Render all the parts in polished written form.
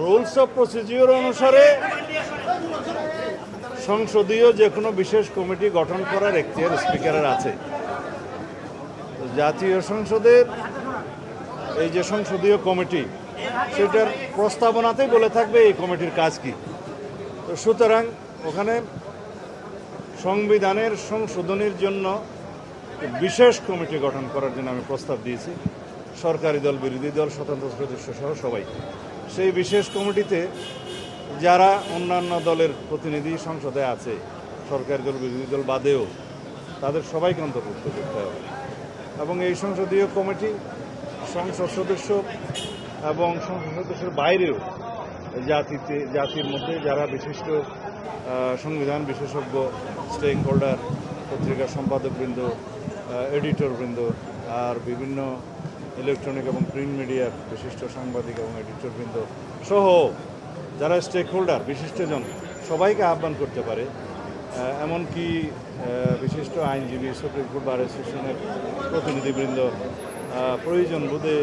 Rules of procedure অনুসারে সংসদীয় যে কোনো বিশেষ কমিটি গঠন করার এখতিয়ার স্পিকারের আছে। জাতীয় সংসদের এই যে সংসদীয় কমিটি, সেটার প্রস্তাবনাতেই বলে থাকবে এই কমিটির কাজ কি। তো সুতরাং ওখানে সংবিধানের সংশোধনের জন্য বিশেষ কমিটি গঠন করার জন্য আমি প্রস্তাব দিয়েছি, সরকারি দল, বিরোধী দল, স্বতন্ত্র সদস্য সহ সবাই। সেই বিশেষ কমিটিতে যারা অন্যান্য দলের প্রতিনিধি সংসদে আছে, সরকারি দল, বিরোধী দল বাদেও, তাদের সবাইকে অন্তর্ভুক্ত করতে হবে। এবং এই সংসদীয় কমিটি সংসদ সদস্য এবং সংসদ সদস্যের বাইরেও জাতির মধ্যে যারা বিশিষ্ট সংবিধান বিশেষজ্ঞ, স্টেক হোল্ডার, পত্রিকার সম্পাদকবৃন্দ, এডিটরবৃন্দ, আর বিভিন্ন ইলেকট্রনিক এবং প্রিন্ট মিডিয়ার বিশিষ্ট সাংবাদিক এবং এডিটরবৃন্দ সহ যারা স্টেক হোল্ডার, বিশিষ্টজন, সবাইকে আহ্বান করতে পারে। এমনকি বিশিষ্ট আইনজীবী, সুপ্রিম কোর্ট বার অ্যাসোসিয়েশনের প্রতিনিধিবৃন্দ, প্রয়োজন বোধে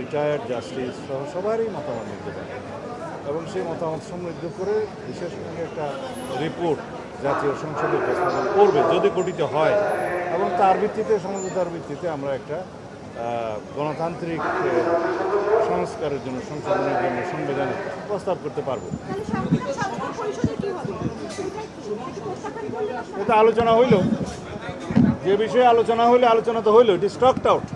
রিটায়ার্ড জাস্টিস সহ সবারই মতামত নিতে পারে এবং সেই মতামত সমৃদ্ধ করে বিশেষ করে একটা রিপোর্ট জাতীয় সংসদে উপস্থাপন করবে যদি গঠিত হয়, এবং তার ভিত্তিতে, সমঝোতার ভিত্তিতে আমরা একটা গণতান্ত্রিক সংস্কারের জন্য, সংশোধনের জন্য সংবিধানে প্রস্তাব করতে পারবো। এটা আলোচনা হইল, যে বিষয়ে আলোচনা হইলে আলোচনা তো হইল, ইট ইজ টকড আউট।